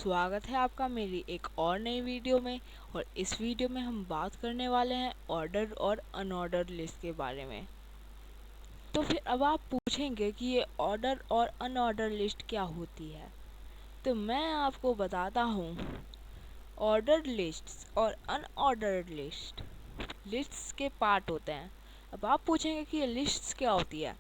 स्वागत है आपका मेरी एक और नई वीडियो में। और इस वीडियो में हम बात करने वाले हैं ऑर्डर और अनऑर्डर लिस्ट के बारे में। तो फिर अब आप पूछेंगे कि ये ऑर्डर और अनऑर्डर लिस्ट क्या होती है, तो मैं आपको बताता हूँ। ऑर्डर लिस्ट्स और अनऑर्डर लिस्ट्स के पार्ट होते हैं। अब आप पूछेंगे कि ये लिस्ट्स क्या होती है,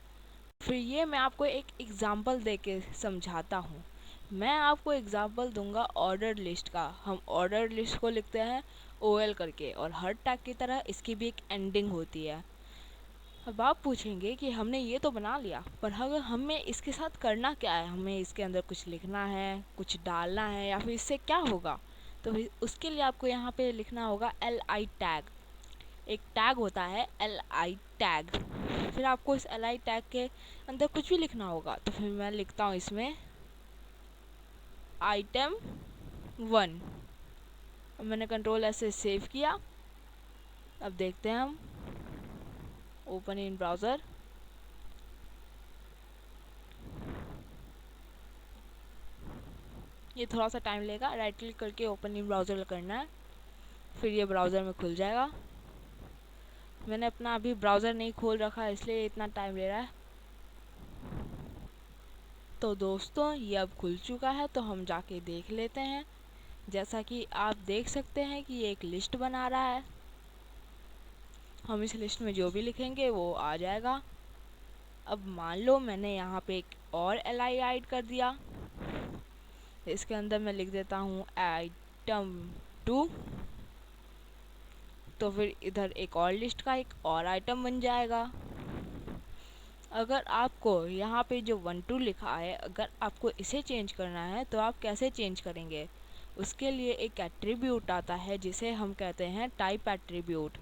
फिर ये मैं आपको एक एग्जांपल दे के समझाता हूँ। मैं आपको एग्जांपल दूंगा ऑर्डर लिस्ट का। हम ऑर्डर लिस्ट को लिखते हैं OL करके, और हर टैग की तरह इसकी भी एक एंडिंग होती है। अब आप पूछेंगे कि हमने ये तो बना लिया, पर अगर हमें इसके साथ करना क्या है, हमें इसके अंदर कुछ लिखना है, कुछ डालना है, या फिर इससे क्या होगा, तो फिर उसके लिए आपको यहाँ पे लिखना होगा LI टैग। एक टैग होता है LI टैग। फिर आपको इस LI टैग के अंदर कुछ भी लिखना होगा, तो फिर मैं लिखता हूँ इसमें item 1। मैंने Ctrl S से सेव किया। अब देखते हैं हम, ओपन इन ब्राउज़र। ये थोड़ा सा टाइम लेगा, राइट क्लिक करके ओपन इन ब्राउज़र करना है, फिर ये ब्राउज़र में खुल जाएगा। मैंने अपना अभी ब्राउज़र नहीं खोल रखा है, इसलिए इतना टाइम ले रहा है। तो दोस्तों ये अब खुल चुका है, तो हम जाके देख लेते हैं। जैसा कि आप देख सकते हैं कि ये एक लिस्ट बना रहा है। हम इस लिस्ट में जो भी लिखेंगे वो आ जाएगा। अब मान लो मैंने यहाँ पे एक और LI ऐड कर दिया। इसके अंदर मैं लिख देता हूँ item 2। तो फिर इधर एक और लिस्ट का एक और आइटम बन जाएगा। अगर आपको यहाँ पे जो 1 2 लिखा है, अगर आपको इसे चेंज करना है तो आप कैसे चेंज करेंगे? उसके लिए एक एट्रीब्यूट आता है जिसे हम कहते हैं टाइप एट्रीब्यूट।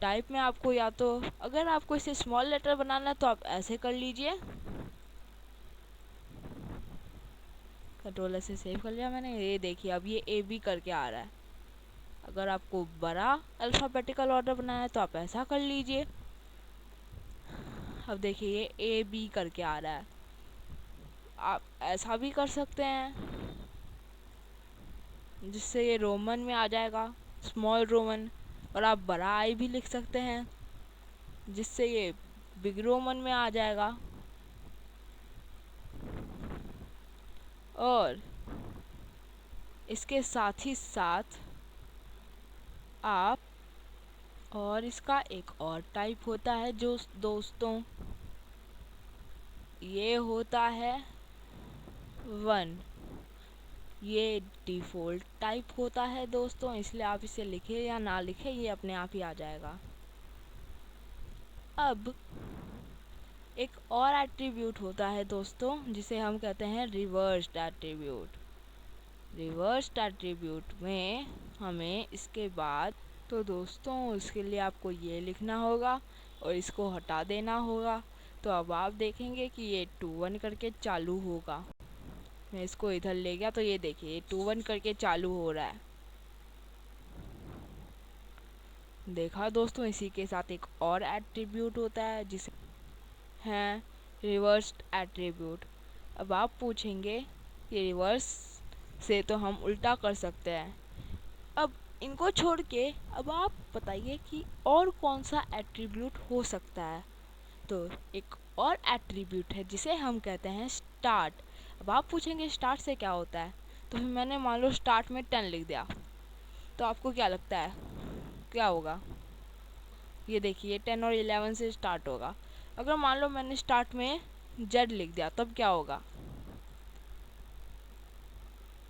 टाइप में आपको या तो अगर आपको इसे स्मॉल लेटर बनाना है तो आप ऐसे कर लीजिए। Ctrl से सेव कर लिया मैंने। ये देखिए अब ये AB करके आ रहा है। अगर आपको बड़ा अल्फ़ाबेटिकल ऑर्डर बनाना है तो आप ऐसा कर लीजिए। अब देखिए ये AB करके आ रहा है। आप ऐसा भी कर सकते हैं जिससे ये रोमन में आ जाएगा, स्मॉल रोमन। और आप बड़ा आई भी लिख सकते हैं जिससे ये बिग रोमन में आ जाएगा। और इसके साथ ही साथ आप और इसका एक और टाइप होता है जो दोस्तों ये होता है 1। ये डिफ़ॉल्ट टाइप होता है दोस्तों, इसलिए आप इसे लिखे या ना लिखे ये अपने आप ही आ जाएगा। अब एक और एट्रीब्यूट होता है दोस्तों जिसे हम कहते हैं रिवर्स्ड एट्रीब्यूट। रिवर्स्ड एट्रीब्यूट में हमें इसके बाद तो दोस्तों उसके लिए आपको ये लिखना होगा और इसको हटा देना होगा। तो अब आप देखेंगे कि ये 2 1 करके चालू होगा। मैं इसको इधर ले गया तो ये देखिए ये 2 1 करके चालू हो रहा है। देखा दोस्तों, इसी के साथ एक और एट्रीब्यूट होता है जिसे है रिवर्स्ड एट्रीब्यूट। अब आप पूछेंगे कि रिवर्स से तो हम उल्टा कर सकते हैं। अब इनको छोड़ के अब आप बताइए कि और कौन सा एट्रीब्यूट हो सकता है। तो एक और एट्रीब्यूट है जिसे हम कहते हैं स्टार्ट। अब आप पूछेंगे स्टार्ट से क्या होता है, तो फिर मैंने मान लो स्टार्ट में 10 लिख दिया, तो आपको क्या लगता है क्या होगा? ये देखिए 10 और 11 से स्टार्ट होगा। अगर मान लो मैंने स्टार्ट में जेड लिख दिया तब क्या होगा?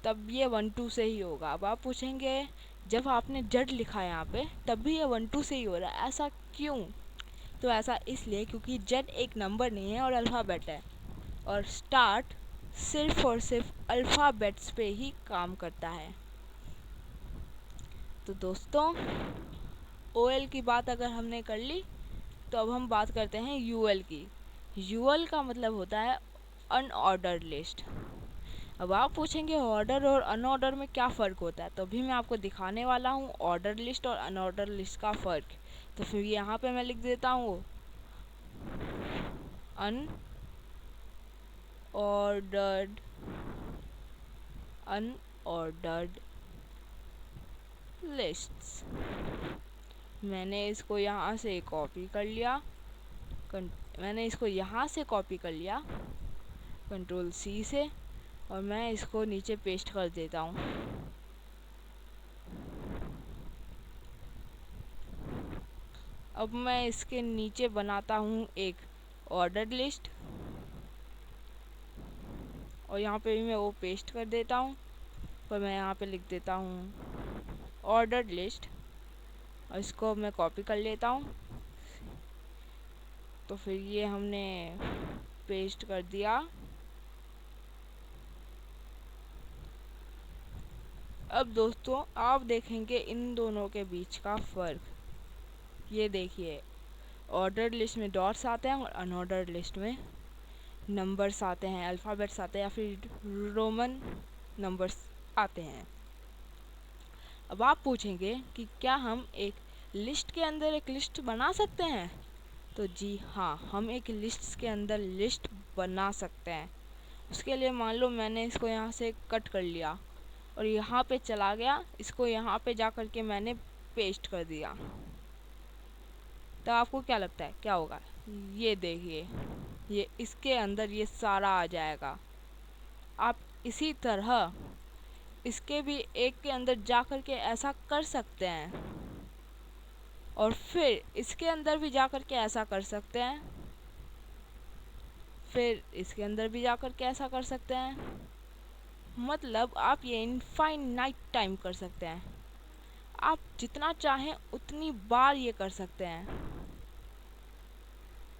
तब ये 1 2 से ही होगा। अब आप पूछेंगे जब आपने जेड लिखा है यहाँ पे तब भी ये 1 2 से ही हो रहा है, ऐसा क्यों? तो ऐसा इसलिए क्योंकि जेड एक नंबर नहीं है और अल्फ़ाबेट है, और स्टार्ट सिर्फ और सिर्फ अल्फ़ाबेट्स पे ही काम करता है। तो दोस्तों OL की बात अगर हमने कर ली, तो अब हम बात करते हैं UL की। UL का मतलब होता है अनऑर्डर्ड लिस्ट। अब आप पूछेंगे ऑर्डर और अनऑर्डर में क्या फ़र्क होता है, तो अभी मैं आपको दिखाने वाला हूँ ऑर्डर लिस्ट और अनऑर्डर लिस्ट का फ़र्क। तो फिर यहाँ पे मैं लिख देता हूँ अनऑर्डर्ड ऑर्डर्ड लिस्ट्स। मैंने इसको यहाँ से कॉपी कर लिया, मैंने इसको यहाँ से कॉपी कर लिया कंट्रोल सी से, और मैं इसको नीचे पेस्ट कर देता हूँ। अब मैं इसके नीचे बनाता हूँ एक ऑर्डर लिस्ट, और यहाँ पे भी मैं वो पेस्ट कर देता हूँ, पर मैं यहाँ पे लिख देता हूँ ऑर्डर लिस्ट, और इसको मैं कॉपी कर लेता हूँ। तो फिर ये हमने पेस्ट कर दिया। अब दोस्तों आप देखेंगे इन दोनों के बीच का फ़र्क। ये देखिए, ऑर्डर लिस्ट में डॉट्स आते हैं और अनऑर्डर लिस्ट में नंबर्स आते हैं, अल्फ़ाबेट्स आते हैं या फिर रोमन नंबर्स आते हैं। अब आप पूछेंगे कि क्या हम एक लिस्ट के अंदर एक लिस्ट बना सकते हैं? तो जी हाँ, हम एक लिस्ट के अंदर लिस्ट बना सकते हैं। उसके लिए मान लो मैंने इसको यहाँ से कट कर लिया और यहाँ पे चला गया, इसको यहाँ पे जा कर के मैंने पेस्ट कर दिया, तो आपको क्या लगता है क्या होगा? ये देखिए, ये इसके अंदर ये सारा आ जाएगा। आप इसी तरह इसके भी एक के अंदर जा कर के ऐसा कर सकते हैं, और फिर इसके अंदर भी जा कर के ऐसा कर सकते हैं, फिर इसके अंदर भी जा कर के ऐसा कर सकते हैं। मतलब आप ये इनफाइनाइट टाइम कर सकते हैं। आप जितना चाहें उतनी बार ये कर सकते हैं,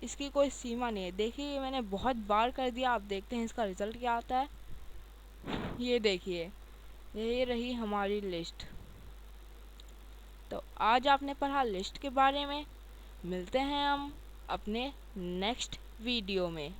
इसकी कोई सीमा नहीं है। देखिए ये मैंने बहुत बार कर दिया, आप देखते हैं इसका रिजल्ट क्या आता है। ये देखिए, ये रही हमारी लिस्ट। तो आज आपने पढ़ा लिस्ट के बारे में। मिलते हैं हम अपने नेक्स्ट वीडियो में।